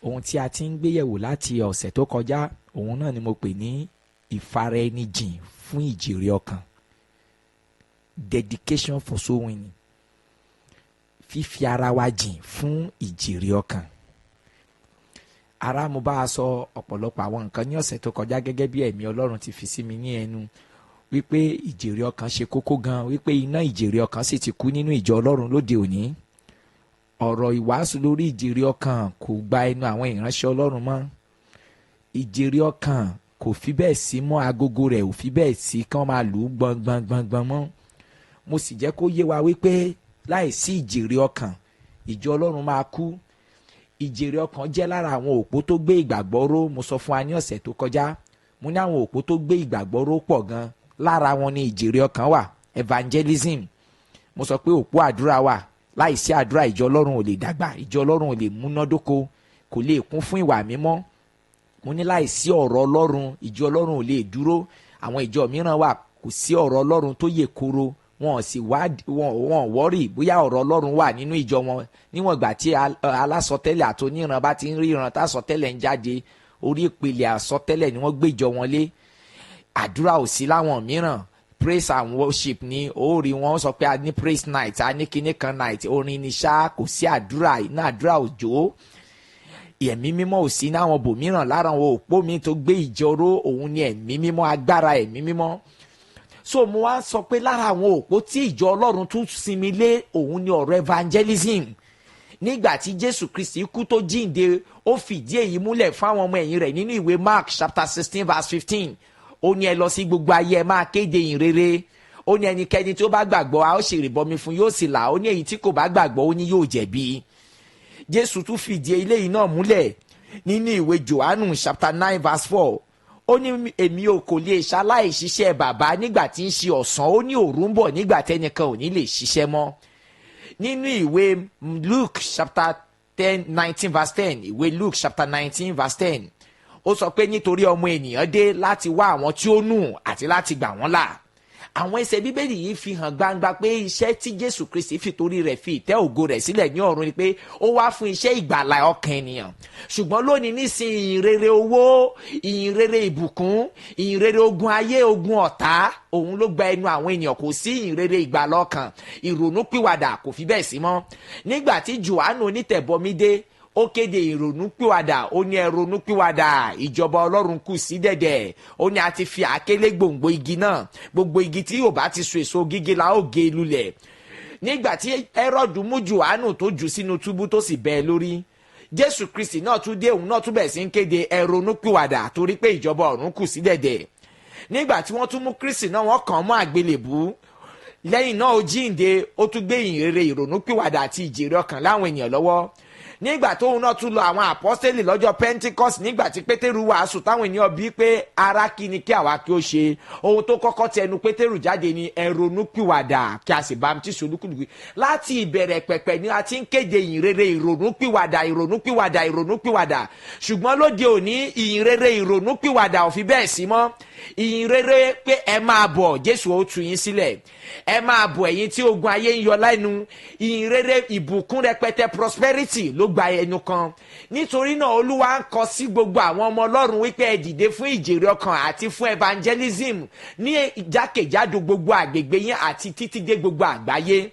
ohun tí a ti ń gbéyẹ̀wò láti ọ̀sẹ̀ tó kọjá òun náà ni mo pè ní ìfara ẹni jìn fún ìjèrè ọkàn, dedication for soul winning, fífi ara wa jìn fún ìjèrè ọkàn. Mo bá a sọ ọ̀pọ̀lọpọ̀ àwọn nǹkan ní ọ̀sẹ̀ tó kọjá gẹ́gẹ́ bí ẹ̀mí Ọlọ́run ti fi sí mi ní ẹnu wípé ìjèrè ọkàn ṣe kókó gan, wípé iná ìjèrè ọkàn sì ti kú nínú ìjọ Ọlọ́run lóde òní. Ọ̀rọ̀ ìwàásù lórí ìjèrè ọkàn kò gba ẹnu àwọn ìránṣẹ́ Ọlọ́run mọ́. Ìjèrè ọkàn kò fi bẹ́ẹ̀ sí mọ́, agogo rẹ̀ ò fi bẹ́ẹ̀ sí kán máa lù ú gbọ̀ngbọ̀ngbọ̀ngbọ̀n mọ́. Mo sì jẹ́ kó yé wa wípé láìsí ìjèrè ọkàn ìjọ Ọlọ́run máa kú. Ìjèrè ọkàn jẹ́ lára àwọn òpó tó gbé ìgbàgbọ́ ró. Mo sọ fún wa ní ọ̀sẹ̀ tó kọjá, mo ní àwọn òpó tó gbé ìgbàgbọ́ ró pọ̀ gan. Lára wọn ni ìjèrè ọkàn wà, evangelism. Mo sọ pé òpó àdúrà wà. Láìsí àdúrà ìjọ Ọlọ́run ò lè dàgbà, ìjọ Ọlọ́run ò lè múnádóko, kò lè kún fún ìwà mímọ́. Mo ní láìsí ọ̀rọ̀ Ọlọ́run ìjọ Ọlọ́run ò lè dúró. Àwọn ìjọ mìíràn wà kò sí ọ̀rọ̀ Ọlọ́run tó yè koro, wọn sì wọn wọ́rì bóyá ọ̀rọ̀ Ọlọ́run wà nínú ìjọ wọn. Níwọ̀n ìgbà tí alásọtẹ́lẹ̀ àtòníran bá ti ń rí ìran tásọtẹ́lẹ̀ ń jáde, orí ìpele àsọtẹ́lẹ̀ ni wọ́n gbé ìjọ wọn lé. Àdúrà ò sí láwọn mìíràn, praise and worship ni ó rí wọn sọ pé a ní praise night, a ní kíní kan night, orin ni ṣá, kò sí àdúrà, iná àdúrà òjò. Ẹ̀mí mímọ́ ò sí náwọn bòmíràn. Lára àwọn òpó mi tó gbé ìjọ ró òun ni ẹ̀mí mímọ́, agbára ẹ̀mí mímọ́. So mo wá sọ pé lára àwọn òpó tí ìjọ Ọlọ́run tún sinmi lé òun ni ọ̀rọ̀ evangelism. Nígbà tí Jésù Kristi kú tó jíǹde, ó fìdí èyí múlẹ̀ fáwọn ọmọ ẹ̀yìn rẹ̀ nínú ìwé Mark chapter 16 verse 15. Ó ní ẹ lọ sí gbogbo ayé, ẹ máa kéde ìhìnrere. Ó ní ẹnikẹ́ni tí ó bá gbàgbọ́ a ó ṣe ìrìbọmi fún, yóò sì là. Ó ní èyí tí kò bá gbàgbọ́ ó ní yóò jẹ̀bi. Jésù tún fìdí eléyìí náà múlẹ̀ nínú ìwé Jòhánù chapter 9 verse 4. Ó ní èmi ò kò lè ṣaláì ṣiṣẹ́ bàbá nígbà tí ń ṣe ọ̀sán. Ó ní òru ń bọ̀ nígbà tẹ́nìkan ò ní lè ṣiṣẹ́ mọ́. Nínú ìwé Luke chapter 19 verse 10, ìwé Luke chapter 19 verse 10, ó sọ pé nítorí ọmọ ènìyàn dé láti wá àwọn tí ó nù àti láti gbà wọ́n là. Àwọn ẹsẹ̀ bíbélì yìí fi hàn gbangba pé iṣẹ́ tí Jésù Kristi fi torí rẹ̀ fi ìtẹ́ ògo rẹ̀ sílẹ̀ ní ọ̀run ni pé ó wá fún iṣẹ́ ìgbàlà ọkàn ènìyàn. Ṣùgbọ́n lónìí nísìnyí ìhìnrere owó, ìhìnrere ìbùkún, ìhìnrere ogun ayé, ogun ọ̀tá, òun ló gba ẹnu àwọn ènìyàn. Kò sí ìhìnrere ìgbàlà ọkàn, ìrònúpìwàdà kò fi bẹ́ẹ̀ sí mọ́. Nígbà tí Jòhánù onítẹ̀bọmi dé, ó kéde ìrònúpìwàdà. Ó ní ẹ ronúpìwàdà, ìjọba Ọlọ́run kù sí dẹ̀dẹ̀. Ó ní a ti fi àkélé gbòǹgbò igi náà, gbogbo igi tí yóò bá ti so èso gígé la ó gé lulẹ̀. Nígbà tí Hẹ́rọ́dù mú Jòhánù tó jù sínú túbú tó sì bẹ́ lórí, Jésù Kristi náà tún dé, òun náà tún bẹ̀ sí ń kéde ẹ ronúpìwàdà torí pé ìjọba ọ̀run kù sí dẹ̀dẹ̀. Nígbà tí wọ́n tún mú Kristi náà, wọ́n kàn án mọ́ àgbélébùú. Lẹ́yìn náà ó jíǹde, ó tún gbé ìhìnrere ìrònúpìwàdà àti ìjèrè ọkàn láwọn ènìyàn lọ́wọ́. Nígbà tóun náà tún lọ àwọn àpọ́sítélì lọ́jọ́ Pentecost, nígbà tí Pétérù wàásù táwọn ènìyàn bíi pé ara kí ni kí àwa kí ó ṣe, ohun tó kọ́kọ́ ti ẹnu Pétérù jáde ni ẹ ronúpìwàdà kí a sì bámtísì olúkúlùkù. Láti ìbẹ̀rẹ̀ pẹ̀pẹ̀ ni a ti ń kéde ìhìnrere ìrònúpìwàdà, ìrònúpìwàdà, ìrònúpìwàdà. Ṣùgbọ́n lóde òní ìhìnrere ìrònúpìwàdà ò fi bẹ́ẹ̀ sí mọ́. Ìhìnrere pé ẹ máa bọ̀, Jésù ó tú yín sílẹ̀, ẹ máa bọ̀ ẹ̀yin tí ogun ayé ń yọ lẹ́nu. Ìhìnrere ìbùkún rẹpẹtẹ, prosperity ló gba ẹnu kan. Nítorí náà Olúwa ń kọ sí gbogbo àwọn ọmọ Ọlọ́run wípé ẹ dìde fún ìjèrè ọkàn àti fún evangelism ní jákèjádò gbogbo àgbègbè yín àti títí dé gbogbo àgbáyé.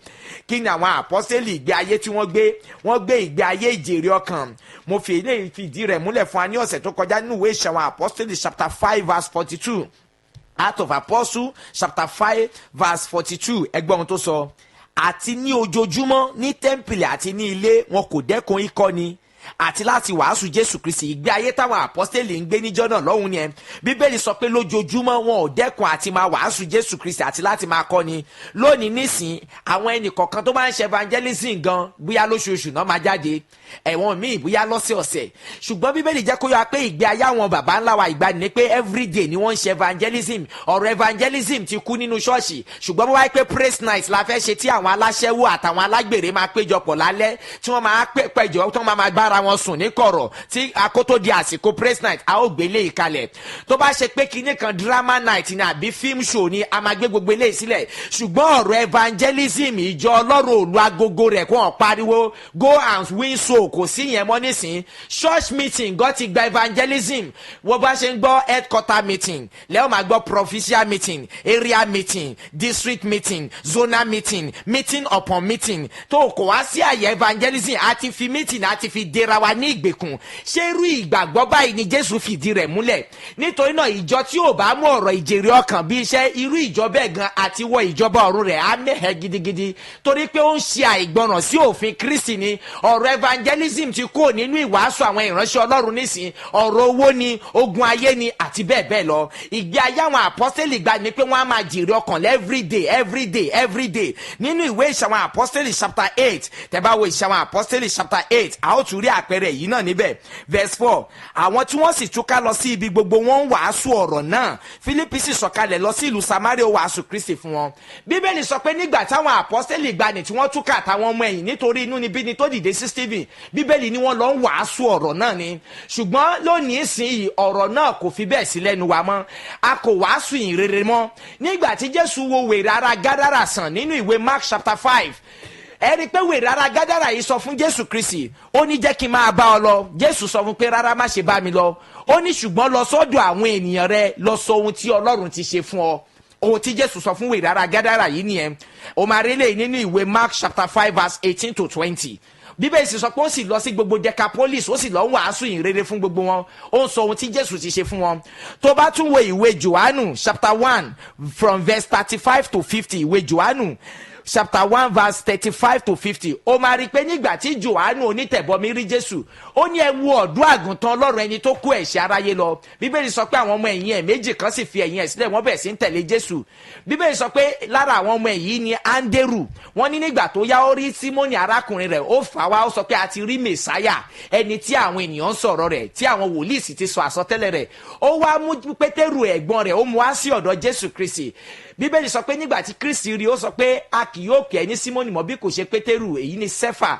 Kí ni àwọn àpọ́sítélì ìgbé ayé tí wọ́n gbé? Wọ́n gbé ìgbé ayé ìjèrè ọkàn. Mo fi eléyìí fìdí rẹ̀ múlẹ̀ fún wa ní ọ̀sẹ̀ tó kọjá nínú ìwé Ìṣe àwọn àpọ́sítélì chapter 5 verse 42. Acts of Apostles chapter 5 verse 42. Ẹgbọ́n ohun tó sọ. Àti ní ojoojúmọ́ ní tẹ́ḿpìlì àti ní ilé wọn kò dẹ́kun ìkọ́ni àti láti wàásù Jésù Kristi. Ìgbé ayé táwọn àpọ́stélì ń gbé níjọ́ náà lọ́hùn ni ẹ. Bíbélì sọ pé lójoojúmọ́ wọn ò dẹ́kun àti máa wàásù Jésù Kristi àti láti máa kọ́ni. Lónìí nísìn àwọn ẹnì kọ̀ọ̀kan tó máa ń ṣe evangelism gan bóyá lóṣooṣù náà máa jáde, ẹ̀wọ̀n míì bóyá lọ́sẹ̀ọ̀sẹ̀. Ṣùgbọ́n Bíbélì jẹ́ kó yọ pé ìgbé ayé àwọn bàbá ńlá wa ìgbàanì ni pé everyday ni wọ́n ń ṣe evangelism. Ọ̀rọ̀ evangelism ti kú nínú ṣọ́ọ̀ṣì. Ṣùgbọ́n bó wáyé pé praise night la fẹ́ ṣe tí àwọn aláṣẹ́wó àtàwọn alágbèrè máa péjọpọ̀ lálẹ́ tí wọ́n máa péjọ tí wọ́n máa gbára bára wọn sùn ní kọ̀rọ̀ tí akótó di àsìkò praise night a ó gbé eléyìí kalẹ̀. Tó bá ṣe pé kinní kan drama night ni àbí film show ni a máa gbé gbogbo eléyìí sílẹ̀. Ṣùgbọ́n ọ̀rọ̀ evangelism ìjọ ọlọ́run òlu agogo rẹ̀ kó hàn pariwo go and win soul kò sí yẹn mọ́ nísìn. Church meeting gan ti gba evangelism. Wọ́n bá ṣe ń gbọ́ headquarter meeting lẹ́yìn máa gbọ́ provincial meeting, area meeting, district meeting, zonal meeting, meeting upon meeting. Tó kò wá sí àyè evangelism àti fi meeting àti fi dera wa ní ìgbèkùn. Ṣé irú ìgbàgbọ́ báyìí ni Jésù fìdí rẹ̀ múlẹ̀? Nítorí náà ìjọ tí ò bá mú ọ̀rọ̀ ìjèrè ọkàn bí iṣẹ́ irú ìjọ bẹ́ẹ̀ gan àti wọ ìjọba ọ̀run rẹ̀ á mẹ́hẹ̀ gidigidi torí pé ó ń ṣe àìgbọràn sí òfin Kristi ni. Ọ̀rọ̀ evangelism ti kó nínú ìwàásù àwọn ìránṣẹ́ Ọlọ́run nísìn. Ọ̀rọ̀ owó ni, ogun ayé ni àti bẹ́ẹ̀ bẹ́ẹ̀ lọ. Ìgbé ayé àwọn àpọ́sítélì gbà ní pé wọ́n á máa jèrè ọkàn every day. Nínú ìwé ìṣe àwọn àpọ́sítélì chapter 8 tẹ́ bá wo ìṣe àwọn àpọ́sítélì chapter 8 a ó tún rí àpẹẹrẹ yìí náà níbẹ̀. Verse 4 àwọn tí wọ́n sì túká lọ sí ibi gbogbo wọ́n ń wàásù ọ̀rọ̀ náà. Fílípì sì sọ̀kalẹ̀ lọ sí ìlú Samaria ó wàásù Kristi fún wọn. Bíbélì sọ pé nígbà táwọn àpọ́sítélì gbani tí wọ́n túká àtàwọn ọmọ ẹ̀yìn nítorí inúnibíni tó dìde sí Stephen, Bíbélì ni wọ́n lọ ń wàásù ọ̀rọ̀ náà ni. Ṣùgbọ́n lónìí ìsinyìí ọ̀rọ̀ náà kò fi bẹ́ẹ̀ sí lẹ́nu wa mọ́. A kò wàásù ìhìnrere mọ́. Nígbà tí Jésù wo wèrè ara Gádárà sàn nínú ìwé Mark chapter 5, ẹ rí i pé wèrè ara Gádárà yìí sọ fún Jésù Kristi, ó ní jẹ́ kí n máa bá ọ lọ. Jésù sọ fún pé rárá má ṣe bá mi lọ. Ó ní ṣùgbọ́n lọ sọ́dọ̀ àwọn ènìyàn rẹ lọ sọ ohun tí Ọlọ́run ti ṣe fún ọ. Ohun tí Jésù sọ fún wèrè ara Gádárà yìí nìyẹn. Ó máa rí lẹ́yìn nínú ìwé Mark chapter 5 verse 18 to 20. Bíbélì sì sọ pé ó sì lọ sí gbogbo Decapolis ó sì lọ ń wàásù ìhìnrere fún gbogbo wọn. Ó ń sọ ohun tí Jésù ti ṣe fún wọn. Tó bá tún wo ìwé Jòhánù chapter 1 from verse 35 to 50, ìwé Jòhánù chapter 1 verse 35 to 50, ó máa rí i pé nígbà tí Jòhánù onítẹ̀bọmi rí Jésù, ó ní ẹ wo ọ̀dọ́ àgùntàn Ọlọ́run ẹni tó kó ẹ̀ṣẹ̀ aráyé lọ. Bíbélì sọ pé àwọn ọmọ ẹ̀yìn ẹ̀ méjì kan sì fi ẹ̀yìn ẹ̀ sílẹ̀ wọ́n bẹ̀rẹ̀ sí ń tẹ̀lé Jésù. Bíbélì sọ pé lára àwọn ọmọ ẹ̀yìn ni Áńdérù. Wọ́n ní nígbà tó yá ó rí Símónì arákùnrin rẹ̀, ó fà wá, ó sọ pé a ti rí Mèsáyà, ẹni tí àwọn ènìyàn ń sọ̀rọ̀ rẹ̀, tí àwọn wòlíì sì ti sọ àsọtẹ́lẹ̀ rẹ̀. Ó wá mú Pétérù ẹ̀gbọ́n rẹ̀, ó mú wá sí ọ̀dọ̀ Jésù Kristi. Bíbélì sọ pé nígbà tí Kristi rí, ó sọ pé a kì yóò pè é ní Símónì mọ́ bí kò ṣe Pétérù, èyí ni Séfà.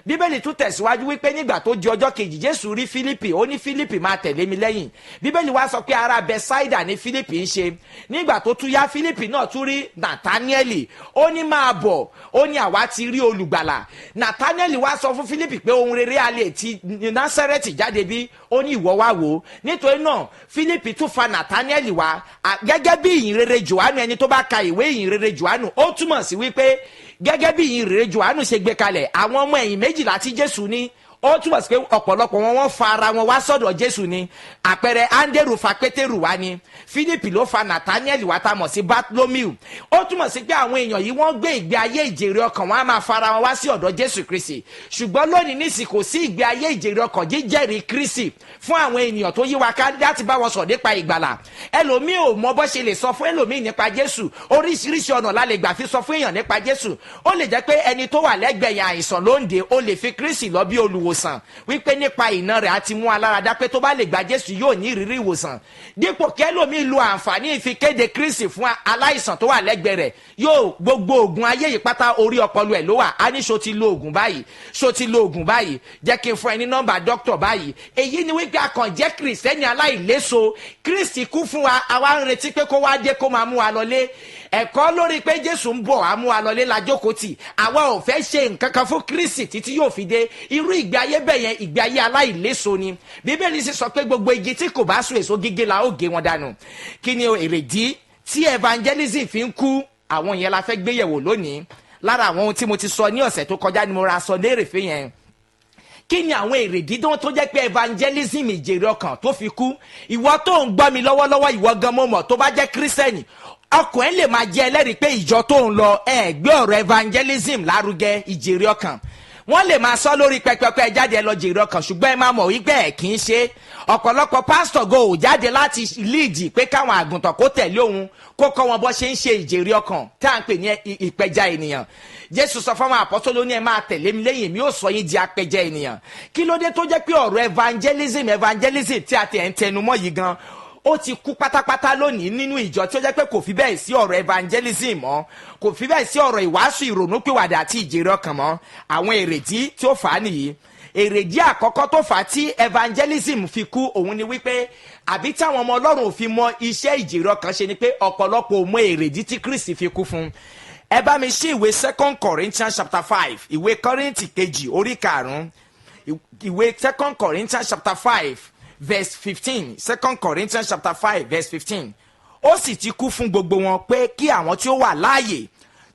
Bíbélì tún tẹ̀síwájú wípé nígbà tó di ọjọ́ kejì Jésù rí Fílípì, ó ní Fílípì máa tẹ̀lé mi lẹ́yìn. Bíbélì wá sọ pé ará Bẹ́sáídà ni Fílípì ń ṣe. Nígbà tó tún yá Fílípì náà tún rí Nàtáníẹ́lì, ó ní máa bọ̀, ó ní àwa ti rí olùgbàlà. Nàtáníẹ́lì wá sọ fún Fílípì pé ohun rere a lè ti Násárẹ́tì jáde bí, ó ní ìwọ wá wò ó. Nítorí náà Fílípì tún fa Nàtáníẹ́lì wá gẹ́gẹ́ bí ìhìnrere Jòhánù. Ẹni tó bá ka ìwé ìhìnrere Jòhánù ó túmọ̀ sí wípé gẹ́gẹ́ bí ìhìnrere Jòhánù ṣe gbé kalẹ̀, àwọn ọmọ ẹ̀yìn méjìlá tí Jésù ní, ó túmọ̀ sí pé ọ̀pọ̀lọpọ̀ wọn fa ara wọn wá sọ́dọ̀ Jésù ni. Àpẹẹrẹ Áńdérù fa Pétérù wá ni, Fílípì ló fa Nàtáníẹ́lì wá tá mọ̀ sí Bátílómíù. Ó túmọ̀ sí pé àwọn èèyàn yìí wọ́n gbé ìgbé ayé ìjèrè ọkàn, wọn á máa fara wọn wá sí ọ̀dọ̀ Jésù Kristi. Ṣùgbọ́n lónìí nísìnyí kò sí ìgbé ayé ìjèrè ọkàn jíjẹ́rìí Kristi fún àwọn ènìyàn tó yí wa ká láti bá wọn sọ̀rọ̀ nípa ìgbàlà. Ẹlòmíì ò mọ bó ṣe lè sọ fún ẹlòmíì nípa Jésù. Oríṣiríṣi ọ̀nà la lè gbà fi sọ fún èèyàn nípa Jésù. Ó lè jẹ́ pé ẹni tó wà lẹ́gbẹ̀ẹ́ yẹn àìsàn ló ń dè, ó lè fi Kristi lọ bí olùwòsàn wípé nípa ìná rẹ̀ àti mú aláradá pé tó bá lè gba Jésù yóò ní ìrírí ìwòsàn. Dípò kẹ́lòmíì lo àǹfààní ìfikéde Kristi fún aláìsàn tó wà lẹ́gbẹ̀ẹ́ rẹ̀, yóò gbogbo oògùn ayé yìí pátá orí ọpọlọ ẹ̀ ló wà. A ní ṣó ti lo oògùn báyìí, ṣó ti lo oògùn báyìí, jẹ́ kí n fún ẹ ní nọ́mbà dókítà báyìí. Èyí ni wípé a kàn jẹ́ Kristẹni aláìléso. Kristi kú fún wa, àwa ń retí pé kó wá dé kó máa mú wa lọlé. Ẹ̀kọ́ lórí pé Jésù ń bọ̀ á mú wa lọlé la jókòó tì. Àwa ò fẹ́ ṣe nǹkan kan fún Kristi títí yóò fi dé. Irú ìgbé ayé bẹ́ẹ̀ yẹn ìgbé ayé aláìléso ni. Bíbélì sì sọ pé gbogbo igi tí kò bá so èso gígé la ó gé wọn dànù. Kí ni èrèdí tí evangelism fi ń kú? Àwọn yẹn la fẹ́ gbéyẹ̀wò lónìí. Lára àwọn ohun tí mo ti sọ ní ọ̀sẹ̀ tó kọjá ni mo ra sọ lérèfé yẹn. Kí ni àwọn èrèdí tó jẹ́ pé evangelism ìjèrè ọkàn tó fi kú? Ìwọ tó ń gbọ́ mi lọ́wọ́lọ́wọ́, ìwọ gan mo mọ̀ tó bá jẹ́ Kírísítẹ́nì, ọkàn ẹ̀ lè máa jẹ́ ẹlẹ́rìí pé ìjọ tó ń lọ gbé ọ̀rọ̀ evangelism lárugẹ, ìjèrè ọkàn. Wọ́n lè máa sọ lórí pẹpẹpẹ jáde lọ jèrè ọkàn, ṣùgbọ́n ẹ máa mọ̀ wípé ẹ̀ kì í ṣe. Ọ̀pọ̀lọpọ̀ pásítọ̀ go ò jáde láti líìdì pé káwọn àgùntàn kó tẹ̀lé òun, kó kọ́ wọn bó ṣe ń ṣe ìjèrè ọkàn tá à ń pè ní ìpẹja ènìyàn. Jésù sọ fún àwọn àpọ́sítélì, ó ní ẹ máa tẹ̀lé mi lẹ́yìn, èmi ó sọ yín di apẹja ènìyàn. Kí ló dé tó jẹ́ pé ọ̀rọ̀ evangelism tí a ti ẹ̀ ń tẹnumọ́ yìí gan, ó ti kú pátápátá lónìí nínú ìjọ tí ó jẹ́ pé kò fi bẹ́ẹ̀ sí ọ̀rọ̀ evangelism mọ́, kò fi bẹ́ẹ̀ sí ọ̀rọ̀ ìwàásù ìrònúpìwàdà àti ìjèrè ọkàn mọ́. Àwọn èrèdí tí ó fà á nìyí. èrèdí àkọ́kọ́ tó fà á tí evangelism fi kú òun ni wípé àbí táwọn ọmọ ọlọ́run ò fi mọ iṣẹ́ ìjèrè ọkàn ṣe ni pé ọ̀pọ̀lọpọ̀ ò mọ èrèdí tí Kristi fi kú fún. ẹ bá mi ṣí ìwé 2 Corinthians chapter 5 ìwé Kọ́ríńtì kejì orí 5 ìwé 2 Corinthians chapter 5 verse 15 2 Corinthians chapter 5 verse 15 ó sì ti kú fún gbogbo wọn pé kí àwọn tí ó wà láàyè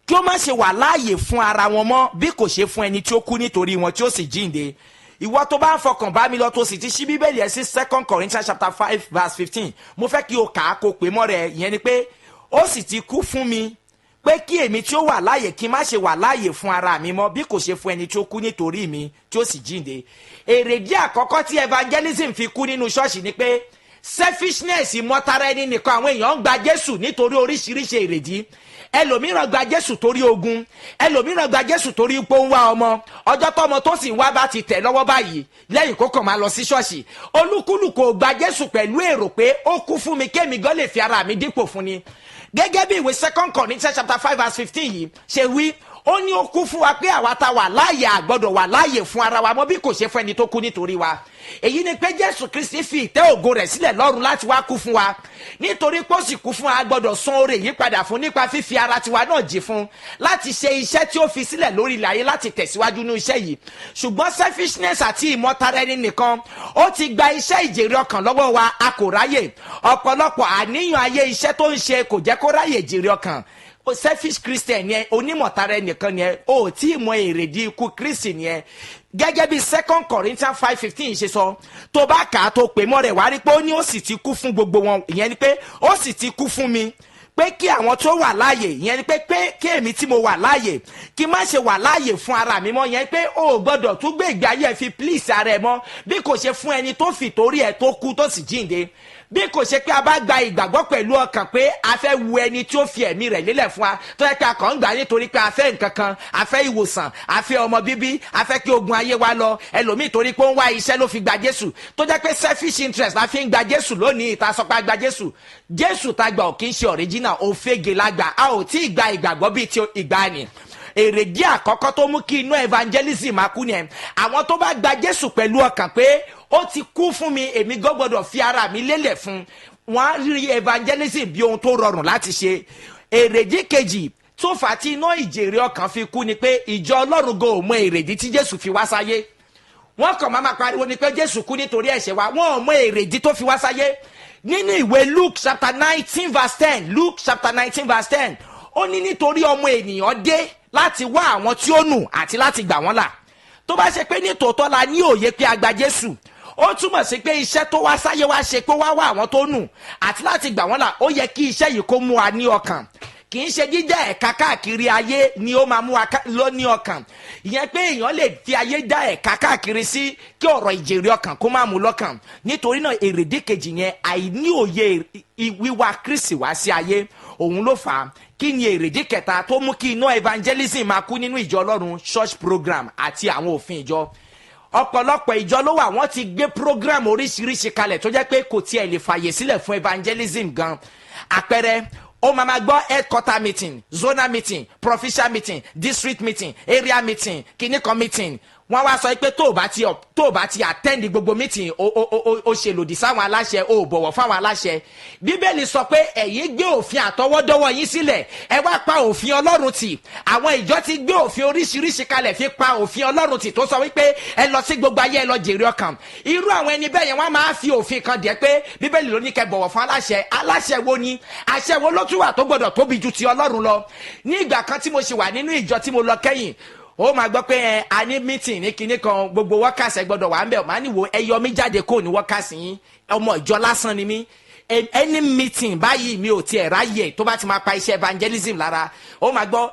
kí ó má ṣe wà láàyè fún ara wọn mọ́ bí kò ṣe fún ẹni tí ó kú nítorí wọn tí ó sì jíǹde. ìwọ tó bá ń fọkàn bá mi lọ tó sì ti ṣí bíbélì ẹ sí 2 Corinthians chapter 5 verse 15 mo fẹ́ kí o kà á kó pè mọ́ rẹ̀ ìyẹn ni pé ó sì ti kú fún mi pé kí èmi tí ó wà láàyè kí n má ṣe wà láàyè fún ara mi mọ́ bí kò ṣe fún ẹni tí ó kú nítorí mi tí ó sì jíǹde. èrèdí àkọ́kọ́ tí evangelism fi kú nínú ṣọ́ọ̀ṣì ni pé selfishness ìmọ̀tara ẹni nìkan. àwọn èèyàn ń gba Jésù nítorí oríṣiríṣi èrèdí. ẹlòmíràn gba Jésù torí ogun, ẹlòmíràn gba Jésù torí pé ó ń wá ọmọ. ọjọ́ tọ́mọ tó sì ń wá bá ti tẹ̀ lọ́wọ́ báyìí lẹ́yìn kó kàn máa lọ sí ṣọ́ọ̀ṣì. olúkúlùkù ò gba Jésù pẹ̀lú èrò pé ó kú fún mi kémi gan lè fi ara mi dípò fún ni. gẹ́gẹ́ bí ìwé 2 Corinthians chapter 5 verse 15 yìí ṣe wí, ó ní ó kú fún wa pé àwa ta wà láàyè àgbọ́dọ̀ wà láàyè fún ara wa mọ́ bí kò ṣe fún ẹni tó kú nítorí wa. èyí ni pé Jésù Kristi fi ìtẹ́ ògo rẹ̀ sílẹ̀ lọ́run láti wá kú fún wa. nítorí pé ó sì kú fún wa gbọ́dọ̀ san oore yìí padà fún nípa fífi ara tiwa náà jì fún láti ṣe iṣẹ́ tí ó fi sílẹ̀ lórí ilẹ̀ ayé láti tẹ̀síwájú ní iṣẹ́ yìí. ṣùgbọ́n selfishness àti ìmọ̀tara ẹni nìkan ó ti gba iṣẹ́ ìjèrè ọkàn lọ́wọ́ wa, a kò ráyè. ọ̀pọ̀lọpọ̀ àníyàn ayé iṣẹ́ tó ń ṣe kò jẹ́ kó ráyè jèrè ọkàn. selfish Christian yẹn, onímọ̀tara ẹnìkan yẹn, o tí mọ èrèdí ikú Kristi yẹn. gẹ́gẹ́ bí 2 Corinthians 5:15 ṣe sọ, tó bá kà á tó pè mọ́ rẹ̀ wá rí pé ó ní ó sì ti kú fún gbogbo wọn. ìyẹn ni pé ó sì ti kú fún mi pé kí àwọn tó wà láàyè, ìyẹn ni pé kí èmi tí mo wà láàyè kí má ṣe wà láàyè fún ara mi mọ́. ìyẹn pé o ò gbọ́dọ̀ tún gbé ìgbé ayé ẹ fi please ara ẹ mọ́ bí kò ṣe fún ẹni tó fi torí ẹ tó kú tó sì jíǹde. bí kò ṣe pé a bá gba ìgbàgbọ́ pẹ̀lú ọkàn pé a fẹ́ wu ẹni tí ó fi ẹ̀mí rẹ̀ lélẹ̀ fún wa, tó yẹ pé a kàn ń gbà nítorí pé a fẹ́ nǹkan kan, a fẹ́ ìwòsàn, a fẹ́ ọmọ bíbí, a fẹ́ kí ogun ayé wa lọ. ẹlòmíì torí pé ó ń wá iṣẹ́ ló fi gba Jésù, tó jẹ́ pé selfish interest la fi ń gba Jésù lónìí. ìta sọ pé a gba Jésù, Jésù tá gbà ò kì í ṣe original, òfegè la gbà, a ò tí ì gba ìgbàgbọ́ bíi ti ìgbàanì. èrèdí àkọ́kọ́ tó mú kí inú evangelism máa kú nìyẹn. àwọn tó bá gba Jésù pẹ̀lú ọkàn pé ó ti kú fún mi, èmi gan gbọ́dọ̀ fi ara mi lélẹ̀ fún, wọ́n á rí evangelism bí ohun tó rọrùn láti ṣe. èrèdí kejì tó fà á tí iná ìjèrè ọkàn fi kú ni pé ìjọ Ọlọ́run gan ò mọ èrèdí tí Jésù fi wá sáyé. wọ́n kàn máa pariwo ni pé Jésù kú nítorí ẹ̀ṣẹ̀ wa, wọ́n ò mọ èrèdí tó fi wá sáyé. nínú ìwé Luke chapter 19 verse 10 Luke chapter 19 verse 10 ó ní nítorí ọmọ ènìyàn dé láti wá àwọn tí ó nù àti láti gbà wọ́n là. tó bá ṣe pé ní tòótọ́ la ní òye pé a gba Jésù, ó túmọ̀ sí pé iṣẹ́ tó wá sáyé wá ṣe pé wá àwọn tó nù àti láti gbà wọ́n là. ó yẹ kí iṣẹ́ yìí kó mú wa ní ọkàn, kì í ṣe jíjẹ́ ẹ̀ka káàkiri ayé ni ó máa mú wa lọ ní ọkàn. ìyẹn pé èèyàn lè fi ayé dá ẹ̀ka káàkiri sí kí ọ̀rọ̀ ìjèrè ọkàn kó má mú lọ́kàn. nítorí náà èrèdí kejì yẹn, àìní òye wíwá Kristi wá sí ayé, òun ló fà á. kí ni èrèdí kẹta tó mú kí iná evangelism máa kú nínú ìjọ Ọlọ́run? church program àti àwọn òfin ìjọ. ọ̀pọ̀lọpọ̀ ìjọ ló wà, wọ́n ti gbé program oríṣiríṣi kalẹ̀ tó jẹ́ pé kò tiẹ̀ lè fàyè sílẹ̀ fún evangelism gan. àpẹẹrẹ, ó máa gbọ́ headquarter meeting, zonal meeting, provincial meeting, district meeting, area meeting, kìnnìkan meeting. wọ́n wá sọ pé tó o bá ti attend gbogbo meeting o ṣe lòdì sáwọn aláṣẹ, o bọ̀wọ̀ fáwọn aláṣẹ. bíbélì sọ pé ẹ̀yin gbé òfin àtọwọ́dọ́wọ́ yín sílẹ̀, ẹ wá pa òfin Ọlọ́run tì. àwọn ìjọ ti gbé òfin oríṣiríṣi kalẹ̀ fi pa òfin Ọlọ́run tì tó sọ wípé ẹ lọ sí gbogbo ayé, ẹ lọ jèrè ọkàn. irú àwọn ẹni bẹ́ẹ̀ yẹn wọ́n máa fi òfin kan dẹ̀ pé bíbélì ló ní kẹ́ bọ̀wọ̀ fún aláṣẹ. aláṣẹ wo ni? àṣẹ wo ló tún wà tó gbọdọ̀ tóbi ju ti Ọlọ́run lọ? ní ìgbà kan tí mo ṣì wà nínú ìjọ tí mo lọ kẹ́yìn, ó máa gbọ́ pé a ní meeting ní kinní kan, gbogbo workers ẹ gbọ́dọ̀ wà ń bẹ̀. màá ní wo ẹ yọ mí jáde kó ní workers yín, ọmọ ìjọ lásán ni mí. any meeting báyìí mi ò tiẹ̀ ráyè tó bá ti máa pa iṣẹ́ evangelism lára. ó máa gbọ́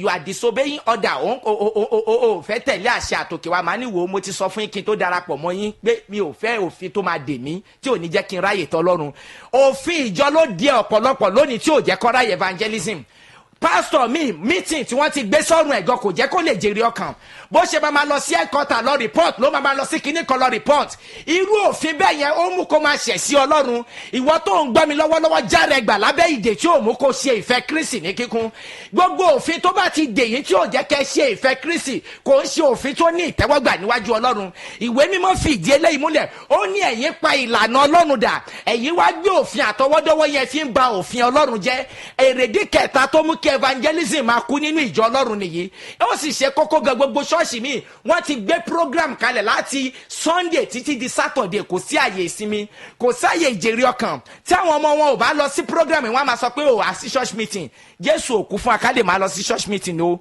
you are disobeying order, o fẹ́ tẹ̀lé àṣẹ àtòkè wa. màá ní wo mo ti sọ fún yín kí n tó darapọ̀ mọ́ yín pé mi ò fẹ́ òfin tó máa dè mí tí ò ní jẹ́ kí n ráyè tọ́lọ́run. òfin ìjọ ló di ọ̀pọ̀lọpọ̀ lónìí tí ò jẹ́ kó ráyè evangelism. pásítọ̀ mi meeting tí wọ́n ti gbé sọ́run ẹ̀gọ́ kò jẹ́ kó lè jèrè ọkàn bó ṣe máa lọ sí ẹ̀kọ́ta lọ report ló máa lọ sí kinní kan lọ report irú òfin bẹ́ẹ̀ yẹn ó mú kó máa ṣẹ̀ sí ọlọ́run. ìwọ tó ń gbọ́ mi lọ́wọ́lọ́wọ́ járe gbà lábẹ́ ìdè tí ò mú kó ṣe ìfẹ́ Kristi ní kíkún. gbogbo òfin tó bá ti dè yín tí ò jẹ́ kẹ́ ṣe ìfẹ́ Kristi kò ń ṣe òfin tó ní ìtẹ́wọ́gbà níwájú ọlọ́run. ìwé mímọ́ fi ìdí eléyìí múlẹ̀ ó ní ẹ̀yin pa ìlànà ọlọ́run dà ẹ̀yin wá gbé òfin àtọwọ́dọ́wọ́ yẹn fi ń ba òfin ọlọ́run jẹ́. èrèdí kẹta tó mú kí evangelism máa kú nínú ìjọ ọlọ́run nìyí. ó sì ṣe kókó gan gbogbo ṣọ́ọ̀ṣì mi wọ́n ti gbé program kalẹ̀ láti Sunday títí di Saturday kò sí àyè ìsinmi kò sí àyè ìjèrè ọkàn tí àwọn ọmọ wọn ò bá lọ sí program wọn á máa sọ pé ó wá sí church meeting. Jésù ò kú fún wa ká lè máa lọ sí church meeting o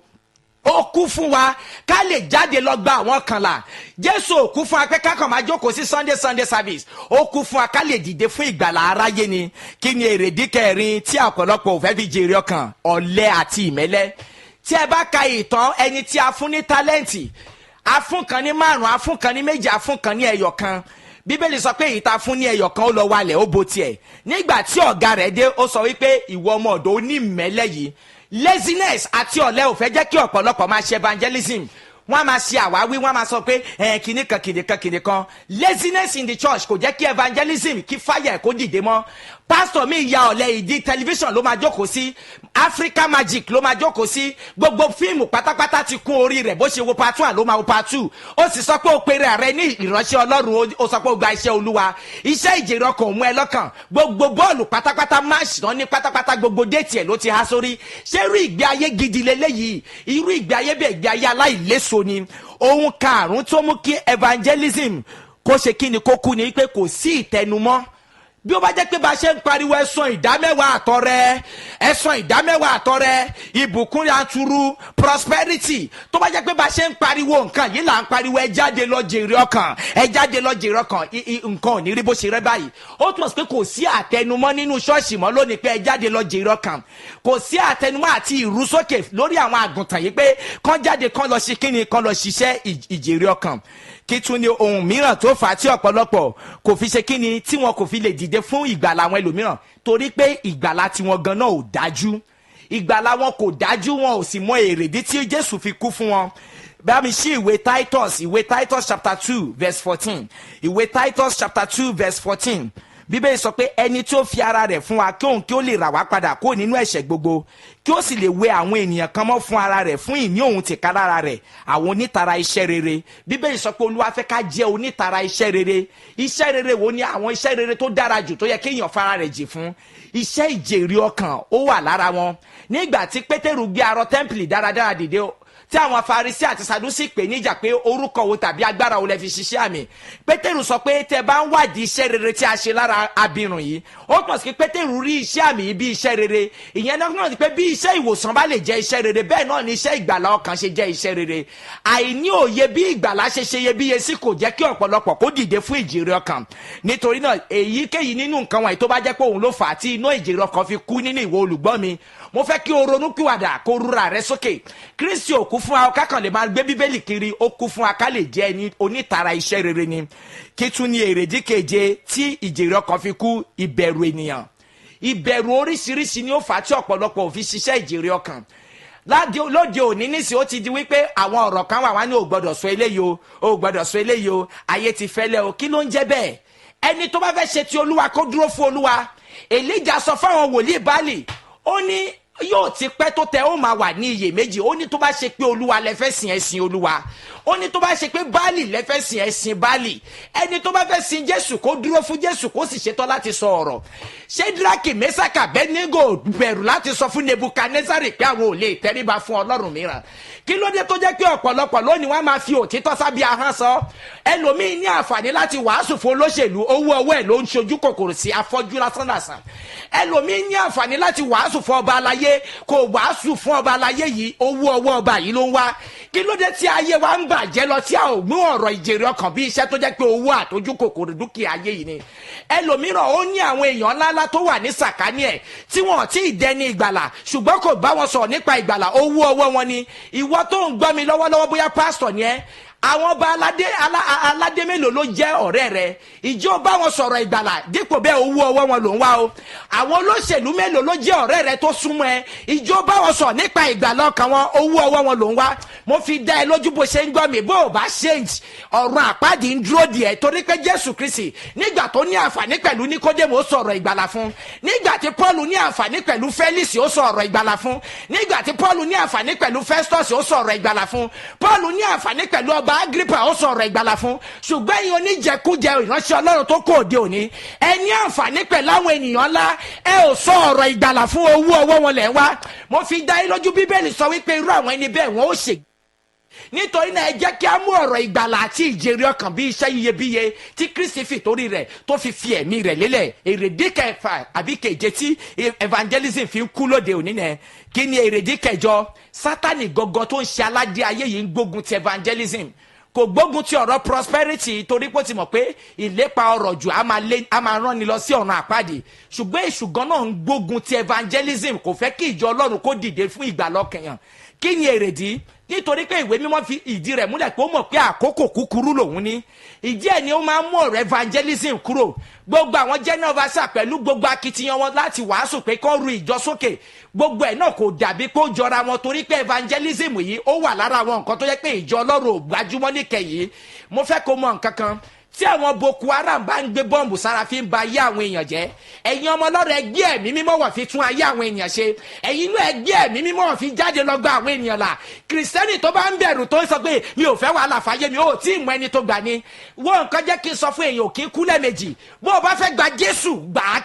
ó kú fún wa ká lè jáde lọ gba àwọn kan là. Jésù ò kú fún wa pé kákan máa jókòó sí Sunday service ó kú fún wa ká lè dìde fún ìgbàlà aráyé ni. kí ni èrèdí kẹrin tí ọ̀pọ̀lọpọ̀ ò fẹ́ fi jèrè ọkàn? ọ̀lẹ àti ìmẹ́lẹ́. tí ẹ bá ka ìtàn ẹni tí a fún ní tálẹ́ǹtì afún kan ní 5 afún kan ní 2 afún kan ní ẹyọ kan Bíbélì sọ pé ìta fún ní ẹyọ kan ó lọ wálẹ̀ ó bo tiẹ̀. nígbà tí ọ̀gá rẹ̀ dé ó sọ wípé ìwọ ọmọ ọ̀dọ̀ onímẹ́lẹ́ yìí laziness àti ọ̀lẹ ò fẹ́ jẹ́ kí ọ̀pọ̀lọpọ̀ máa ṣe evangelism. wọ́n máa ṣe àwáwí wọ́n máa sọ pé kìnìkan laziness in the church kò jẹ́ kí evangelism kí fire kó dìde mọ́. Pastor mi ya ọ̀lẹ ìdí tẹlifíṣàn ló máa jókòó sí Africa Magic ló máa jókòó sí gbogbo fíìmù pátápátá ti kún orí rẹ̀ bó ṣe wo part 1 ló máa wo part 2. ó sì sọ pé ó pèrè ààrẹ ní ìránṣẹ́ Ọlọ́run ó sọ pé ó gba iṣẹ́ Olúwa iṣẹ́ ìjèrè ọkàn ò mú ẹ lọ́kàn gbogbo bọ́ọ̀lù pátápátá match náà ní pátápátá gbogbo déètì ẹ̀ ló ti há sórí. ṣé irú ìgbé ayé gidi leléyìí? irú ìgbé ayé bẹ́ẹ̀ ìgbé ayé aláìléso ni. ohun karùn-ún tó mú kí evangelism kó ṣe kí ni kó kú ni pé kò sí ìtẹnumọ́. bí ó bá jẹ́ pé bá ṣe ń pariwo ẹ̀sán ìdámẹ́wàá àtọrẹ ìbùkún yanturu prosperity tó bá jẹ́ pé bá ṣe ń pariwo nǹkan yìí là ń pariwo ẹ jáde lọ jèrè ọkàn nǹkan ò ní rí bó ṣe rẹ́ báyìí. ó túmọ̀ sí pé kò sí àtẹnumọ́ nínú ṣọ́ọ̀ṣì mọ́ lónìí pé ẹ jáde lọ jèrè ọkàn kò sí àtẹnumọ́ àti ìrúsókè lórí àwọn àgùntàn yìí pé kán jáde kán lọ ṣe kíni kán lọ ṣiṣẹ́ ìjèrè ọkàn. kí tún ni ohun mìíràn tó fà á tí ọ̀pọ̀lọpọ̀ kò fi ṣe kíni tí wọn kò fi lè dìde fún ìgbàlà àwọn ẹlòmíràn? torí pé ìgbàlà tiwọn gan náà ò dájú. ìgbàlà wọn kò dájú wọn ò sì mọ èrèdí tí Jésù fi kú fún wọn. bá mi ṣí ìwé Titus chapter 2 verse 14 ìwé Titus chapter 2 verse 14. Bíbélì sọ pé ẹni tí ó fi ara rẹ̀ fún wa kí òun kí ó lè rà wá padà kó nínú ẹ̀ṣẹ̀ gbogbo kí ó sì lè wẹ àwọn ènìyàn kan mọ́ fún ara rẹ̀ fún ìní òun tìkálára rẹ̀ àwọn onítara iṣẹ́ rere. Bíbélì sọ pé Olúwa fẹ́ ká jẹ́ onítara iṣẹ́ rere. Iṣẹ́ rere wo ni àwọn iṣẹ́ rere tó dára jù tó yẹ kéèyàn fara rẹ̀ jì fún? Iṣẹ́ ìjèrè ọkàn ó wà lára wọn. Nígbà tí Pétérù gbé arọ tẹ́ḿpìlì dáradára dìde tí àwọn Farisí àti Sadúsì pè níjà pé orúkọ wo tàbí agbára wo lẹ fi ṣiṣẹ́ àmì, Pétérù sọ pé tẹ bá ń wádìí iṣẹ́ rere tí a ṣe lára abirùn yìí, ó pọ̀ sí pé Pétérù rí iṣẹ́ àmì yìí bí iṣẹ́ rere. Ìyẹn náà ti pé bí iṣẹ́ ìwòsàn bá lè jẹ́ iṣẹ́ rere, bẹ́ẹ̀ náà ni iṣẹ́ ìgbàlá ọkàn ṣe jẹ́ iṣẹ́ rere. Àìní òye bí ìgbàlá ṣe ṣe iyebíye sí kò jẹ́ kí ọ̀pọ̀lọpọ̀ kó dìde fún ìjèrè ọkàn. Nítorí náà èyíkéyìí nínú nǹkan wọ̀nyí tó bá jẹ́ pé òun ló fà á tí iná ìjèrè ọkàn fi kú nínú ìwọ olùgbọ́ mi, mo fẹ́ kí o ronúpìwàdà kó rúra rẹ sókè. Kristi ò kú fún wa ká kàn lè máa gbé bíbélì kiri, ó kú fún wa ká lè jẹ́ ẹni onítara iṣẹ́ rere ni. Kí tún ni èrèdí keje tí ìjèrè ọkàn fi kú? Ìbẹ̀rù ènìyàn. Ìbẹ̀rù oríṣiríṣi ni ó fà á tí ọ̀pọ̀lọpọ̀ ò fi ṣiṣẹ́ ìjèrè ọkàn. Lóde òní nísìnyí ó ti di wípé àwọn ọ̀rọ̀ kan wà wá ní ò gbọ́dọ̀ sọ eléyìí o, ò gbọ́dọ̀ sọ eléyìí o, ayé ti fẹ́lẹ́ o. Kí ló ń jẹ́ bẹ́ẹ̀? Ẹni tó bá fẹ́ ṣe ti Olúwa kó dúró fún Olúwa. Èlíjà sọ fáwọn wòlíì Báálì, ó ní yóò ti pẹ́ tó tẹ ó máa wà ní iyèméjì. Ó ní tó bá ṣe pé Olúwa lẹ fẹ́ sìn ẹ sìn Olúwa. Ó ní tó bá ṣe pé Báálì lẹ fẹ́ sìn ẹ sìn Báálì. Ẹni tó bá fẹ́ sìn Jésù kó dúró fún Jésù kó sì ṣetán láti sọ ọ̀rọ̀. Ṣédírákì, Méṣákì, Abẹ́dínígò bẹ̀rù láti sọ fún Nebukadnésárì pé àwọn ò lè tẹríba fún Ọlọ́run mìíràn. Kí ló dé tó jẹ́ pé ọ̀pọ̀lọpọ̀ lónìí wọ́n máa fi òtítọ́ sábì ahọ́n sọ? Ẹlòmíín ní àǹfààní láti wàásù fún olóṣèlú, owó ọwọ́ ẹ̀ ló ń ṣojú kòkòrò sí afọ́jú lásánlàsàn. Ẹlòmíín ní àǹfààní láti wàásù fún ọba aláyé, kò wàásù fún ọba aláyé yìí, owó ọwọ́ ọba yìí ló ń wá. Kí ló dé tí ayé wa ń bàjẹ́ lọ tí a ò mú ọ̀rọ̀ ìjèrè ọkàn bí iṣẹ́ tó jẹ́ pé owó àtójú kòkòrò dúkìá ayé yìí ni? Ẹlòmíràn ó ní àwọn èèyàn ńláńlá tó wà ní sàkání ẹ̀ tí wọ́n ti dẹni ìgbàlà ṣùgbọ́n kò bá wọn sọ̀rọ̀ nípa ìgbàlà, owó ọwọ́ wọn ni. Ìwọ tó ń gbọ́ mi lọ́wọ́lọ́wọ́ bóyá pásítọ̀ ni ẹ́, àwọn ọba aládé mélòó ló jẹ́ ọ̀rẹ́ rẹ? Ìjọ bá wọn sọ̀rọ̀ ìgbàlà dípò bẹ́ẹ̀ owó ọwọ́ wọn ló ń wá o. Àwọn olóṣèlú mélòó ló jẹ́ ọ̀rẹ́ rẹ tó súnmọ́ ẹ? Ìjọ bá wọn sọ nípa ìgbàlà ọkàn wọn, owó ọwọ́ wọn ló ń wá. Mo fi dá ẹ lójú bó ṣe ń gbọ́ mi, bó o bá change ọ̀run àpáàdì ń dúró díẹ̀, torí pé Jésù Kristi nígbà tó ní àǹfààní pẹ̀lú Níkódémù ó sọ̀rọ̀ ìgbàlà fún, nígbà tí Pọ́ọ̀lù ní àǹfààní pẹ̀lú Félísì ó sọ̀rọ̀ ìgbàlà fún, nígbà tí Pọ́ọ̀lù ní àǹfààní pẹ̀lú Festus ó sọ̀rọ̀ ìgbàlà fún, Pọ́ọ̀lù ní àǹfààní pẹ̀lú ọba Agrippa ó sọ̀rọ̀ ìgbàlà fún. Ṣùgbọ́n ẹ̀yin oníjẹkújẹ ìránṣẹ́ Ọlọ́run tó kó òde òní, ẹ ní àǹfààní pẹ̀lú àwọn ènìyàn ńlá, ẹ ò sọ ọ̀rọ̀ ìgbàlà fún, owó ọwọ́ wọn lẹ̀ ń wá. Mo fi dá yín lójú, Bíbélì sọ wípé irú àwọn ẹni bẹ́ẹ̀ wọ́n ó ṣègbè. Nítorí náà ẹ jẹ́ kí a mú ọ̀rọ̀ ìgbàlà àti ìjèrè ọkàn bí iṣẹ́ iyebíye tí Kristi fi torí rẹ̀ tó fi ẹ̀mí rẹ̀ lélẹ̀. Èrèdí kẹfà àbí keje tí evangelism fi ń kú lóde òní nẹ. Kí ni èrèdí kẹjọ? Sátánì gọgọ tó ń ṣe aládé ayé yìí ń gbógun ti evangelism. Kò gbógun ti ọ̀rọ̀ prosperity torí pé ó ti mọ̀ pé ìlépa ọrọ̀ jù á máa rán ni lọ sí ọ̀nà àpáàdì. Ṣùgbọ́n èṣù gan náà ń gbógun ti evangelism, kò fẹ́ kí ìjọ Ọlọ́run kó dìde fún ìgbàlà ọkàn yàn. Kí ni èrèdí? Nítorí pé ìwé mímọ́ fi ìdí rẹ̀ múlẹ̀ pé ó mọ̀ pé àkókò kúkúrú lòun ní. Ìdí ẹ̀ ni ó máa ń mú ọ̀rọ̀ evangelism kúrò. Gbogbo àwọn general overseer pẹ̀lú gbogbo akitiyan wọn láti wàásù pé kó ru ìjọ sókè, gbogbo ẹ̀ náà kò dàbí pé ó jọra wọn, torí pé evangelism yìí ó wà lára àwọn nǹkan tó yẹ pé ìjọ Ọlọ́run ò gbajúmọ̀ níkẹyìí. Mo fẹ́ kó mọ̀ nǹkan kan. Tí àwọn Boko Haram bá ń gbé bọ́ǹbù sára fi ń ba ayé àwọn èèyàn jẹ́, ẹ̀yin ọmọ Ọlọ́run ẹgbẹ́ ẹ̀mí mímọ́ wọ̀ fi tún ayé àwọn èèyàn ṣe, ẹ̀yin inú ẹgbẹ́ ẹ̀mí mímọ́ wọ̀ fi jáde lọ gba àwọn èèyàn là. Kìrìsìtẹ́nì tó bá ń bẹ̀rù tó ń sọ pé mi ò fẹ́ wàhálà fàyè mi, ò tí ì mọ ẹni tó gbà ní. Wọ́n nǹkan jẹ́ kí n sọ fún èèyàn òkè kú lẹ́ẹ̀mejì. Bó o bá fẹ́ gba Jésù, gbà á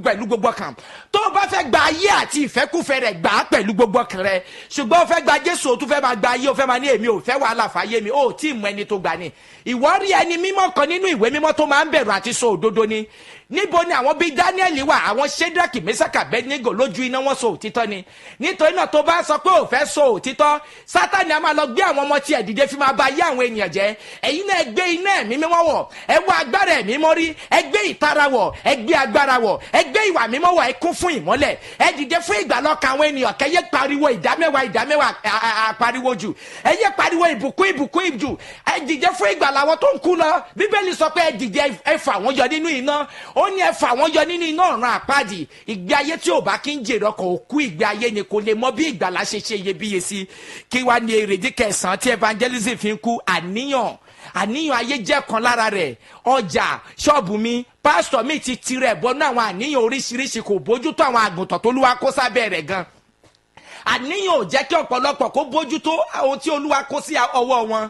pẹ̀lú gbogbo ọkàn. Tó o bá fẹ́ gba ayé àti ìfẹ́kúfẹ́ rẹ̀, gbà á pẹ̀lú gbogbo ọkàn rẹ̀. Ṣùgbọ́n o fẹ́ gba Jésù, o tún fẹ́ máa gba ayé, o fẹ́ máa ní èmi ò fẹ́ wàhálà fàyè mi, ò tí ì mọ ẹni tó gbà ní. Ìwọ rí ẹni mímọ́ kan nínú ìwé mímọ́ tó máa ń bẹ̀rù àti sọ òdodo ni. Níbo ni àwọn bíi Daniel wà? Àwọn Ṣédrákì, Méṣákì, Abẹ́dínígò lójú iná wọn sọ òtítọ́ ni. Nítorí náà tó bá sọ pé ò fẹ́ sọ òtítọ́, Sátánì á máa lọ gbé àwọn ọmọ tiẹ̀ dìde fi máa ba ayé àwọn ènìyàn jẹ́. Ẹ̀yin náà gbé iná ẹ̀mí mímọ́ wọ̀, ẹ wọ agbára ẹ̀mí mímọ́ rí, ẹ gbé ìtara wọ̀, ẹ gbé agbára wọ̀, ẹ gbé ìwà mímọ́ wọ̀, ẹ kún fún ìmọ́lẹ̀, ẹ dìde fún ìgbàlà ọkàn àwọn ènìyàn. Kẹ́yẹ pariwo ìdámẹ́wàá pariwo jù, ẹ yẹ pariwo ìbùkún jù, ẹ dìde fún ìgbàlà àwọn tó ń kú lọ. Bíbélì sọ pé ẹ dìde, ẹ fà wọ́n yọ nínú iná. Ó ní ẹ fà wọ́n yọ nínú iná ọ̀run àpáàdì. Ìgbé ayé tí ò bá kí ń jèrè ọkàn, òkú ìgbé ayé ni, kò lè mọ bí ìgbàlà ṣe ṣe iyebíye sí. Kí wá ní èrèdí kẹsàn-án tí evangelism fi ń kú? Àníyàn ayé jẹ́ kan lára rẹ̀. Ọjà, ṣọ́ọ̀bù mi, pásítọ̀ mi ti tirẹ̀ bọ́nú àwọn àníyàn oríṣiríṣi, kò bójútó àwọn àgùntàn tó Olúwa kó sábẹ́ rẹ̀ gan. Àníyàn ò jẹ́ kí ọ̀pọ̀lọpọ̀ kó bójútó ohun tí Olúwa kó sí ọwọ́ wọn.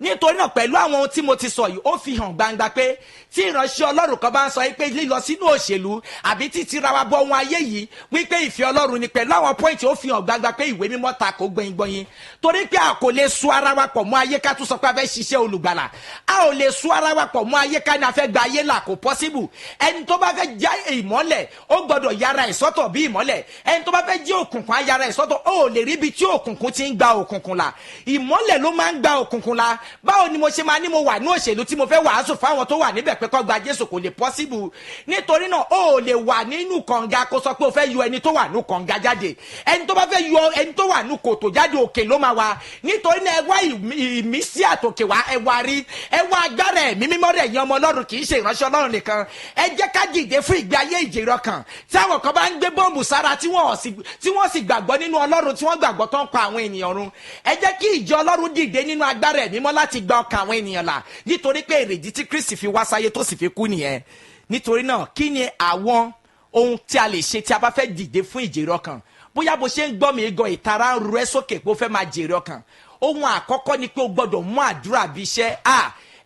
Nítorí náà pẹ̀lú àwọn ohun tí mo ti sọ yìí, ó fi hàn gbangba pé tí ìránṣẹ́ Ọlọ́run kan bá ń sọ pé lílọ sínú òṣèlú àbí títira wa bọ ohun ayé yìí wípé ìfẹ́ Ọlọ́run ni, pẹ̀lú àwọn pọ́ìntì ó fi hàn gbangba pé ìwé mímọ́ ta kò gbẹ̀yìngbọ̀yìn. Torí pé a kò lè so ara wa pọ̀ mọ́ ayé ká tún sọ pé a fẹ́ ṣiṣẹ́ olùgbàlà. A ò lè so ara wa pọ̀ mọ́ ayé ká ní a fẹ́ gba ayé là, kò possible. Ẹni tó bá fẹ́ já ìmọ́lẹ̀ ó gbọ́dọ̀ yára ẹ̀ sọ́tọ̀ bí ìmọ́lẹ̀. Ẹni tó bá fẹ́ jí òkùnkùn á yára ẹ̀ sọ́tọ̀. Ó lè rí ibi tí òkùnkùn ti ń gba òkùnkùn là. Ìmọ́lẹ̀ ló máa ń gba òkùnkùn là. Báwo ni mo ṣe máa ní mo wà ní òṣèlú tí mo fẹ́ wàásù fáwọn tó wà níbẹ̀ pé kó gba Jésù? Kò lè possible. Nítorí náà ó lè wà nínú kànga kó sọ pé ó fẹ́ yọ ẹni tó wà nínú kànga jáde. Ẹni tó bá fẹ́ yọ ẹni tó wà nínú kòtò jáde, òkè ló máa wà. Nítorí náà ẹ wá ìmísí àtòkè wá, ẹ wá rí, ẹ wá agbára ẹ̀mí mímọ́ rẹ̀. Ẹ̀yin ọmọ Ọlọ́run, kì í ṣe ìránṣẹ́ Ọlọ́run nìkan. Ẹ jẹ́ ká dìde fún ìgbé ayé ìjèrè ọkàn. Tí àwọn kan bá ń gbé bọ́ǹbù sára tí wọ́n sì gbàgbọ́ nínú Ọlọ́run, tí wọ́n gbàgbọ́ tó ń pa àwọn ènìyàn run, ẹ jẹ́ kí ìjọ Ọlọ́run dìde nínú agbára ẹ̀mí mímọ́ láti gba ọkàn àwọn ènìyàn là. Nítorí pé èrèdí tí Kristi fi wá sáyé tó sì fi kú nìyẹn. Nítorí náà kí ni àwọn ohun tí a lè ṣe tí a bá fẹ́ dìde fún ìjèrè ọkàn? Bóyá bó ṣe ń gbọ́ mi gan, ìtara ń ru ẹ́ sókè pé ó fẹ́ máa jèrè ọkàn. Ohun àkọ́kọ́ ni pé o gbọ́dọ̀ mú àdúrà bí iṣẹ́.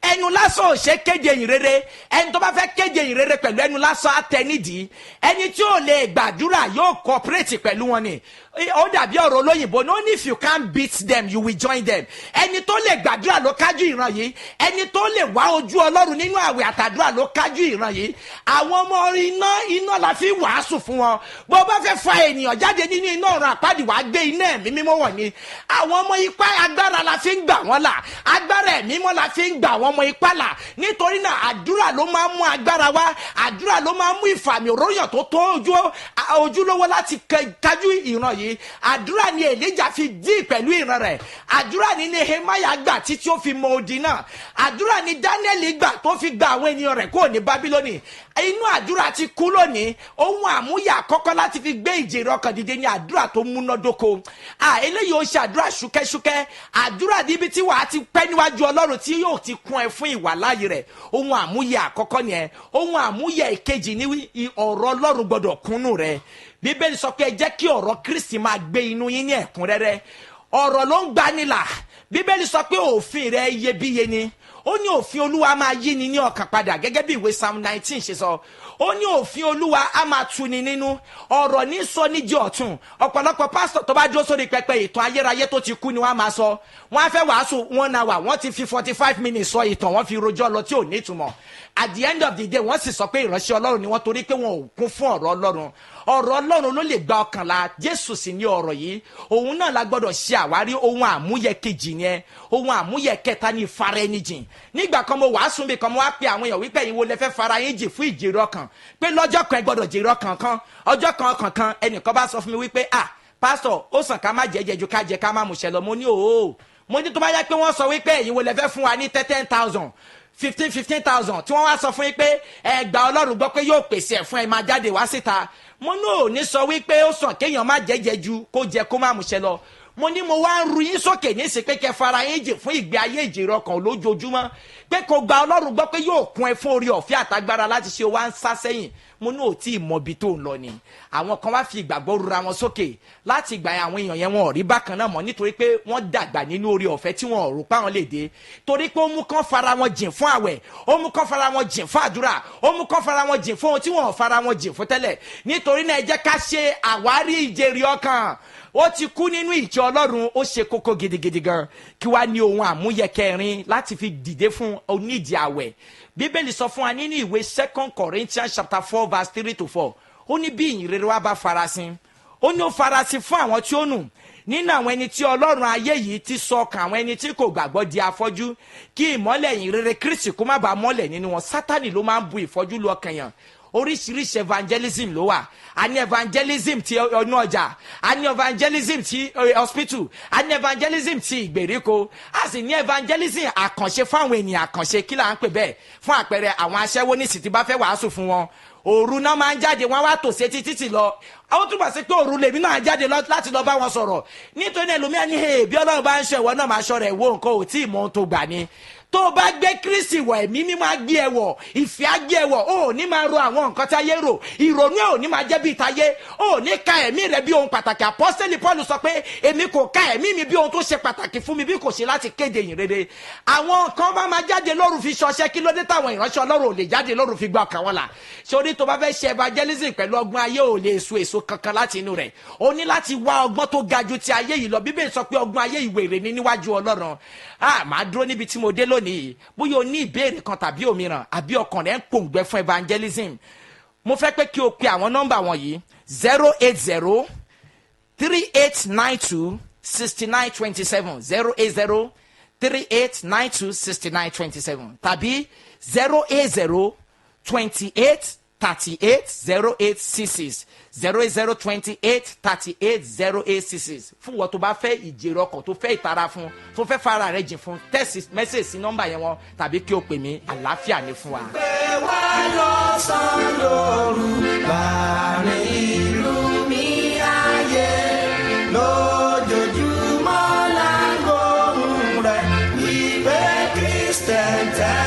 Ẹnu lásán ò ṣe kéde ìyìn rere. Ẹni tó bá fẹ́ kéde ìyìn rere pẹ̀lú ẹnu lásán á tẹ nídìí. Ẹni tí ò lè gbàdúrà yóò cooperate pẹ̀lú wọn ni. Ó dàbí ọ̀rọ̀ olóyìnbó, no, if you can't beat them you will join them. Ẹni tó lè gbàdúrà ló kájú ìran yìí. Ẹni tó lè wá ojú Ọlọ́run nínú àwẹ̀ àtàdúrà ló kájú ìran yìí. Àwọn ọmọ iná la fi wàásù fún wọn. Bó bá fẹ́ fa ènìyàn jáde nínú iná ọ̀run àpáàdì, wàá gbé iná ẹ̀mí mímọ́ wọ̀ ni. Àwọn ọmọ ipá, agbára la fi ń gbà wọ́n là. Agbára ẹ̀mí mímọ́ la fi ń gbà àwọn ọmọ ipá là. Nítorí náà àdúrà ló máa ń mú agbára wá. Àdúrà ló máa ń mú ìfàmì òróyàn tó tó ojú ojúlówó láti kájú ìran yìí. Àdúrà ni Èlíjà fi dí pẹ̀lú ìran rẹ̀. Àdúrà ni Nehemiah gbà títí ó fi mọ odi náà. Àdúrà ni Daniel gbà tó fi gba àwọn ènìyàn rẹ̀ kúrò ní Bábílónì. Inú àdúrà ti kú lónìí. Ohun àmúyẹ àkọ́kọ́ láti fi gbé ìjèrè ọkàn dìde ni àdúrà tó múnádóko. Eléyìí ó ṣe àdúrà ṣúkẹ́ṣúkẹ́. Àdúrà níbi tí wàá ti pẹ́ níwájú Ọlọ́run tí yóò ti kún ẹ fún ìwàláyé rẹ̀. Ohun àmúyẹ àkọ́kọ́ nìyẹn. Ohun àmúyẹ ìkejì ni ọ̀rọ̀ Ọlọ́run gbọ́dọ̀ kúnnú rẹ̀. Bíbélì sọ pé ẹ jẹ́ kí ọ̀rọ̀ Kristi máa gbé inú yín ní ẹ̀kúnrẹ́rẹ́. Ọ̀rọ̀ ló ń gbanilà. Bíbélì sọ pé òfin rẹ̀ iyebíye ni. Ó ní òfin Olúwa máa yí ni ní ọkàn padà gẹ́gẹ́ bí ìwé Psalm 19 ṣe sọ. Ó ní òfin Olúwa á máa tuni nínú. Ọ̀rọ̀ ní sọ ní di ọ̀tun. Ọ̀pọ̀lọpọ̀ pásítọ̀ tó bá dúró sórí pẹpẹ ìtàn ayérayé tó ti kú ni wọ́n á máa sọ. Wọ́n á fẹ́ wàásù 1 hour, wọ́n ti fi 45 minutes sọ ìtàn, wọ́n fi rojọ́ lọ tí ò ní ìtumọ̀. At the end of the day, wọ́n sì sọ pé ìránṣẹ́ Ọlọ́run ni wọ́n torí pé wọn ò kún fún ọ̀rọ̀ Ọlọ́run. Ọ̀rọ̀ Ọlọ́run ló lè gba ọkàn la. Jésù sì ní ọ̀rọ̀ yìí. Òun náà la gbọ́dọ̀ ṣe àwárí ohun àmúyẹ kejì yẹn. Ohun àmúyẹ kẹta ni ìfara ẹni jìn. Nígbà kan mo wàásù bí kan mo wá pe àwọn èèyàn wípé ìwọ lẹ fẹ́ fara yín jìn fún ìjèrè ọkàn. Pé lọ́jọ́ kan ẹ gbọ́dọ̀ jèrè ọkàn kan. Ọjọ́ kan kankan ẹnìkan bá sọ fún mi wípé pásítọ̀ ó sàn ká má jẹ́jẹ́ ju ká jẹ ká má múṣẹ lọ. Mo ní mo ní tó bá yẹ pé wọ́n sọ wípé ìwọ lẹ fẹ́ fún wa ní 10,000. 15,000 tí wọ́n wá sọ fún yín pé ẹgbà Ọlọ́run gbọ́ pé yóò pèsè ẹ̀ fún ẹ máa jáde wá síta. Mo ní ò ní sọ wípé ó sàn kéèyàn má jẹ́jẹ́ ju kó jẹ kó má múṣẹ lọ. Mo ní mo wá ń ru yín sókè ní ìsìn pé kẹ́ fara yín jìn fún ìgbé ayé ìjèrè ọkàn lójoojúmọ́ pé kò gba Ọlọ́run gbọ́ pé yóò kún ẹ fún orí ọ̀fẹ́ àtagbára láti ṣe wá ń sá sẹ́yìn. Mo ní ò tí ì mọ ibi tó ń lọ ni. Àwọn kan wá fi ìgbàgbọ́ rura wọn sókè láti ìgbà àwọn èèyàn yẹn wọn ò rí bákan náà mọ́ nítorí pé wọ́n dàgbà nínú orí ọ̀fẹ́ tí wọn ò rò pé àwọn lè dé. Torí pé ó mú kán fara wọn jìn fún àwẹ̀, ó mú kán fara wọn jìn fún àdúrà, ó mú kán fara wọn jìn fún ohun tí wọn ò fara wọn jìn fún tẹ́lẹ̀. Nítorí náà ẹ jẹ́ ká ṣe àwárí ìjèrè ọkàn. Ó ti kú nínú ìjọ Ọlọ́run, ó ṣe kókó gidigidi gan. Kí wá ní ohun àmúyẹ kẹrin láti fi dìde fún onídìí àwẹ̀. Bíbélì sọ fún wa nínú ìwé 2 Corinthians chapter 4 verse 3-4. Ó ní bí ìyìn rere wa bá farasin. Ó ní ó farasin fún àwọn tí ó nù. Nínú àwọn ẹni tí Ọlọ́run ayé yìí ti sọ ọkàn àwọn ẹni tí kò gbàgbọ́ di afọ́jú. Kí ìmọ́lẹ̀ ìyìn rere Kristi kó má bàa mọ́lẹ̀ nínú wọn. Sátánì ló máa ń bu ìfọ́jú lu ọkàn yàn. Oríṣiríṣi evangelism ló wà. A ní evangelism ti ọ̀nà ọjà, a ní evangelism ti hospital, a ní evangelism ti ìgbèríko, a sì ní evangelism àkànṣe fún àwọn ènìyàn àkànṣe. Kí là ń pè bẹ́ẹ̀? Fún àpẹẹrẹ àwọn aṣẹ́wó ní sì bá fẹ́ wàásù fún wọn. Òru náà máa ń jáde, wọ́n wá tò sétí títì lọ. Àwọn túbọ̀ sí pé òru lèmi náà jáde láti lọ bá wọn sọ̀rọ̀. Nítorí ẹlòmíà ní bí Ọlọ́run bá ń ṣe ìwọ náà máa ṣọ́ rẹ̀ wo nǹkan ò tí ì mọ ohun tó gbà ni. Tó bá gbé Kristi wọ̀, ẹ̀mí mímọ́ á gbé ẹ wọ̀, ìfẹ́ á gbé ẹ wọ̀, ó ní máa ro àwọn nǹkan táyé rò, ìrònú ẹ̀ ò ní máa jẹ́ bí táyé, ó ní ka ẹ̀mí rẹ̀ bí ohun pàtàkì. Apọ́sítélì Pọ́ọ̀lù sọ pé èmi kò ka ẹ̀mí mi bí ohun tó ṣe pàtàkì fún mi bí kò ṣe láti kéde ìyìn rere. Àwọn kan bá máa jáde lóru fi ṣọṣẹ́, kí ló dé táwọn ìránṣẹ́ Ọlọ́run ò lè jáde lóru fi gbọ́ ọkàn wọn là? Sórí tó bá fẹ́ ṣe evangelism pẹ̀lú ọgbọ́n ayé ò lè so èso kankan láti inú rẹ̀. O ní láti wá ọgbọ́n tó ga ju ti ayé yìí lọ. Bíbélì sọ pé ọgbọ́n ayé ìwèrè ni níwájú Ọlọ́run. Màá dúró níbi tí mo dé lónìí. Bóyá o ní ìbéèrè kan tàbí òmíràn àbí ọkàn rẹ̀ ń pòǹgbẹ fún evangelism, mo fẹ́ pé kí o pe àwọn nọ́mbà wọ̀nyí 080 3892 6927 080 3892 6927 tàbí 080 28 38 0866 08028 38 0866. Fún wọn tó bá fẹ́ ìjèrè ọkàn tó fẹ́ ìtara fún tó fẹ́ fara rẹ̀ jìn fún text message sí nọ́mbà yẹn wọn tàbí kí o pè mí. Àlàáfíà ni fún wa. pé wá lọ́sàn-án lóru láàrin ìlú mi ayé lójoojúmọ́ lágbóhùn rẹ̀ wípé Christian tẹ́.